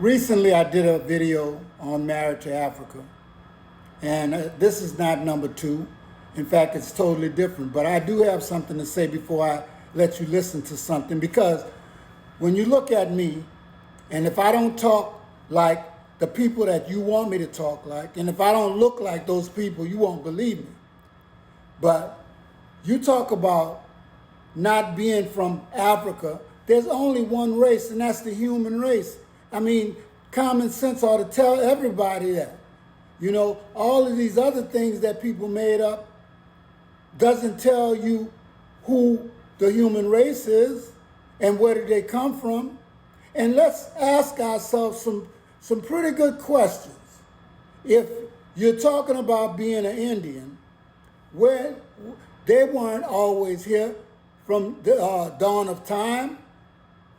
Recently, I did a video on Married to Africa, and this is not number 2. In fact, it's totally different. But I do have something to say before I let you listen to something, because when you look at me, and if I don't talk like the people that you want me to talk like, and if I don't look like those people, you won't believe me. But you talk about not being from Africa. There's only one race, and that's the human race. I mean, common sense ought to tell everybody that. You know, all of these other things that people made up doesn't tell you who the human race is and where did they come from. And let's ask ourselves some pretty good questions. If you're talking about being an Indian, where they weren't always here from the dawn of time.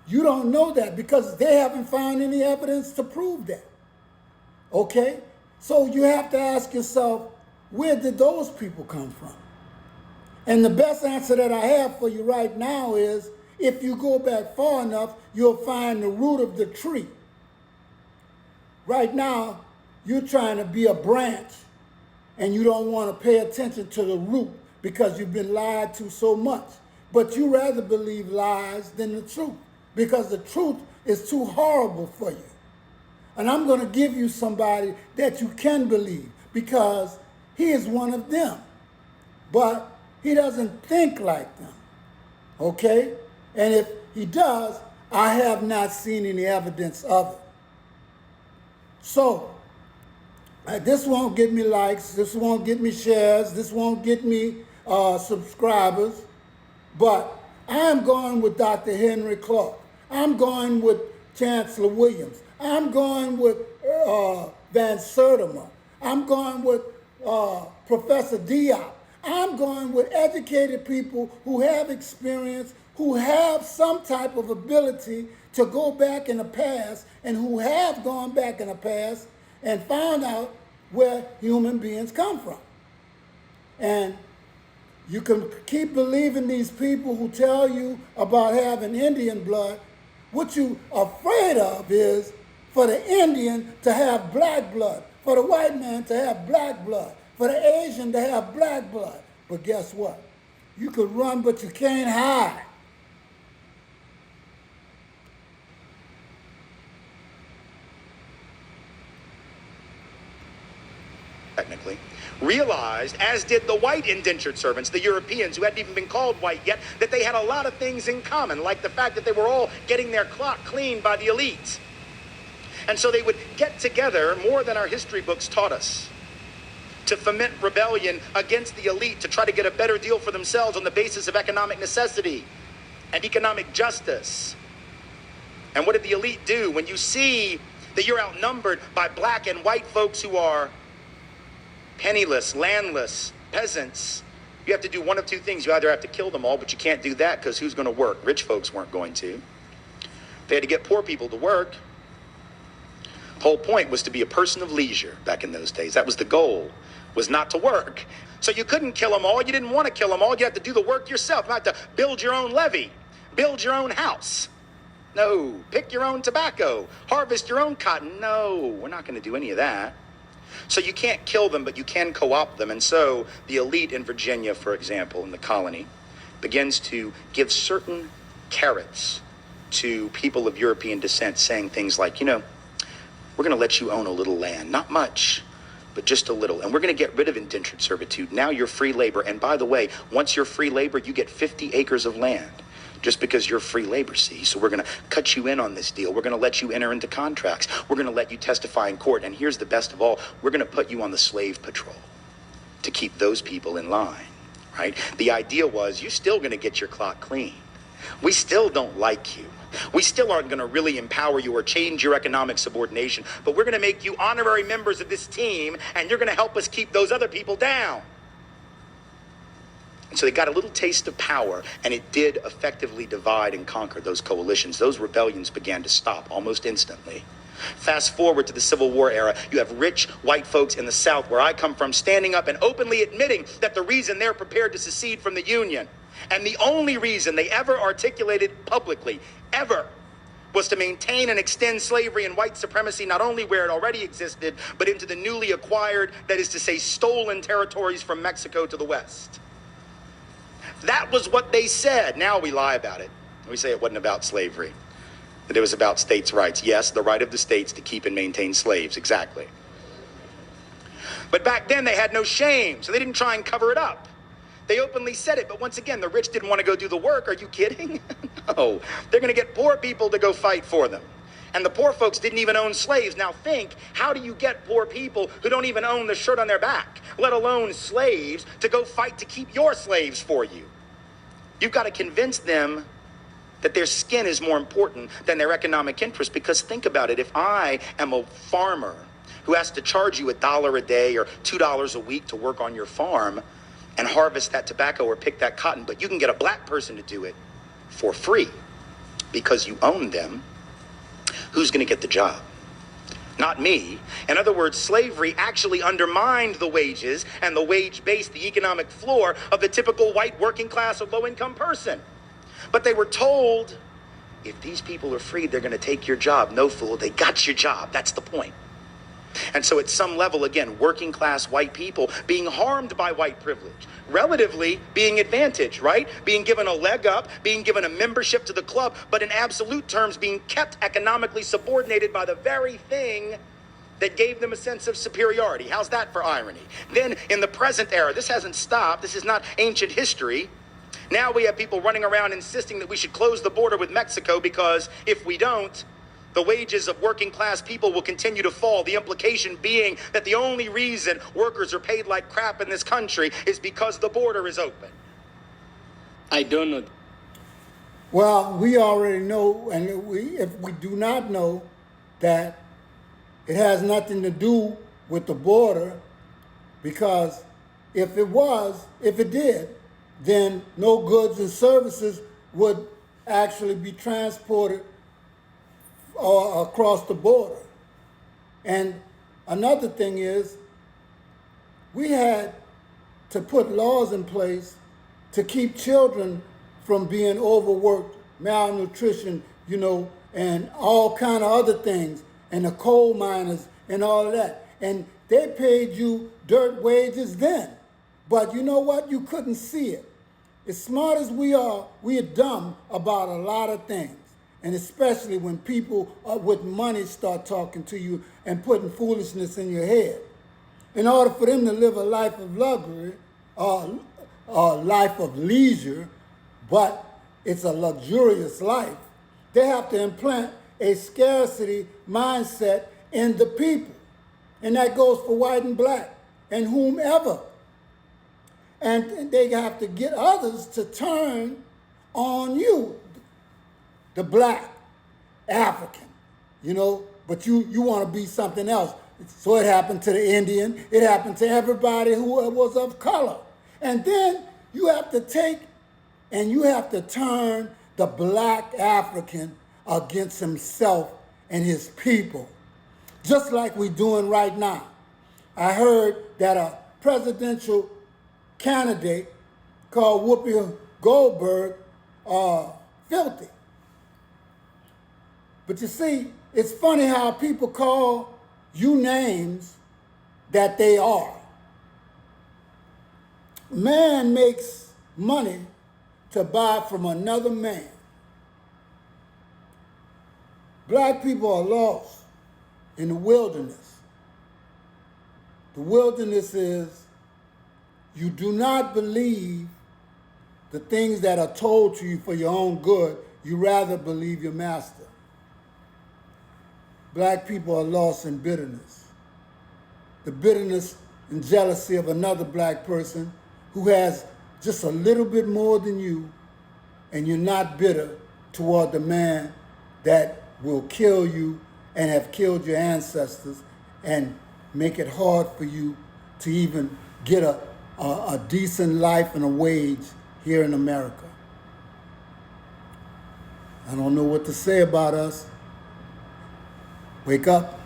You don't know that because they haven't found any evidence to prove that. Okay? So you have to ask yourself, where did those people come from? And the best answer that I have for you right now is, if you go back far enough, you'll find the root of the tree. Right now, you're trying to be a branch, and you don't want to pay attention to the root because you've been lied to so much. But you rather believe lies than the truth, because the truth is too horrible for you. And I'm going to give you somebody that you can believe, because he is one of them. But he doesn't think like them. Okay? And if he does, I have not seen any evidence of it. So, this won't get me likes, this won't get me shares, this won't get me subscribers, but I'm going with Dr. Henry Clark. I'm going with Chancellor Williams. I'm going with Van Sertima. I'm going with Professor Diop. I'm going with educated people who have experience, who have some type of ability to go back in the past, and who have gone back in the past and found out where human beings come from. And you can keep believing these people who tell you about having Indian blood. What you're afraid of is for the Indian to have black blood, for the white man to have black blood, for the Asian to have black blood. But guess what? You can run, but you can't hide. Technically, realized, as did the white indentured servants, the Europeans who hadn't even been called white yet, that they had a lot of things in common, like the fact that they were all getting their clock cleaned by the elites. And so they would get together, more than our history books taught us, to foment rebellion against the elite, to try to get a better deal for themselves on the basis of economic necessity and economic justice. And what did the elite do? When you see that you're outnumbered by black and white folks who are penniless, landless, peasants, you have to do one of two things. You either have to kill them all, but you can't do that because who's going to work? Rich folks weren't going to. They had to get poor people to work. The whole point was to be a person of leisure back in those days. That was the goal, was not to work. So you couldn't kill them all. You didn't want to kill them all. You had to do the work yourself. You had to build your own levee, build your own house. No. Pick your own tobacco, harvest your own cotton. No, we're not going to do any of that. So you can't kill them, but you can co-opt them. And so the elite in Virginia, for example, in the colony, begins to give certain carrots to people of European descent, saying things like, you know, we're going to let you own a little land, not much, but just a little. And we're going to get rid of indentured servitude. Now you're free labor. And by the way, once you're free labor, you get 50 acres of land. Just because you're free labor, see? So we're going to cut you in on this deal. We're going to let you enter into contracts. We're going to let you testify in court. And here's the best of all. We're going to put you on the slave patrol to keep those people in line, right? The idea was you're still going to get your clock clean. We still don't like you. We still aren't going to really empower you or change your economic subordination, but we're going to make you honorary members of this team, and you're going to help us keep those other people down. And so they got a little taste of power, and it did effectively divide and conquer those coalitions. Those rebellions began to stop almost instantly. Fast forward to the Civil War era, you have rich white folks in the South, where I come from, standing up and openly admitting that the reason they're prepared to secede from the Union, and the only reason they ever articulated publicly, ever, was to maintain and extend slavery and white supremacy not only where it already existed, but into the newly acquired, that is to say, stolen territories from Mexico to the west. That was what they said. Now we lie about it. We say it wasn't about slavery, that it was about states' rights. Yes, the right of the states to keep and maintain slaves, exactly. But back then they had no shame, so they didn't try and cover it up. They openly said it, but once again, the rich didn't want to go do the work. Are you kidding? No, they're going to get poor people to go fight for them. And the poor folks didn't even own slaves. Now think, how do you get poor people who don't even own the shirt on their back, let alone slaves, to go fight to keep your slaves for you? You've got to convince them that their skin is more important than their economic interest. Because think about it, if I am a farmer who has to charge you $1 a day or $2 a week to work on your farm and harvest that tobacco or pick that cotton, but you can get a black person to do it for free because you own them, who's going to get the job? Not me. In other words, slavery actually undermined the wages and the wage base, the economic floor of the typical white working class or low income person. But they were told, if these people are freed, they're going to take your job. No, fool, they got your job. That's the point. And so at some level, again, working class white people being harmed by white privilege, relatively being advantaged, right? Being given a leg up, being given a membership to the club, but in absolute terms being kept economically subordinated by the very thing that gave them a sense of superiority. How's that for irony? Then in the present era, this hasn't stopped. This is not ancient history. Now we have people running around insisting that we should close the border with Mexico because if we don't, the wages of working class people will continue to fall. The implication being that the only reason workers are paid like crap in this country is because the border is open. I don't know. Well, we already know, and if we do not know, that it has nothing to do with the border, because if it did, then no goods and services would actually be transported across the border. And another thing is, we had to put laws in place to keep children from being overworked, malnutrition, and all kind of other things, and the coal miners and all of that. And they paid you dirt wages then. But you know what? You couldn't see it. As smart as we are dumb about a lot of things. And especially when people with money start talking to you and putting foolishness in your head. In order for them to live a life of luxury, a life of leisure, but it's a luxurious life, they have to implant a scarcity mindset in the people. And that goes for white and black and whomever. And they have to get others to turn on you, the black African, but you want to be something else. So it happened to the Indian. It happened to everybody who was of color. And then you have to turn the black African against himself and his people, just like we're doing right now. I heard that a presidential candidate called Whoopi Goldberg filthy. But you see, it's funny how people call you names that they are. Man makes money to buy from another man. Black people are lost in the wilderness. The wilderness is, you do not believe the things that are told to you for your own good. You rather believe your master. Black people are lost in bitterness. The bitterness and jealousy of another black person who has just a little bit more than you, and you're not bitter toward the man that will kill you and have killed your ancestors and make it hard for you to even get a decent life and a wage here in America. I don't know what to say about us. Wake up.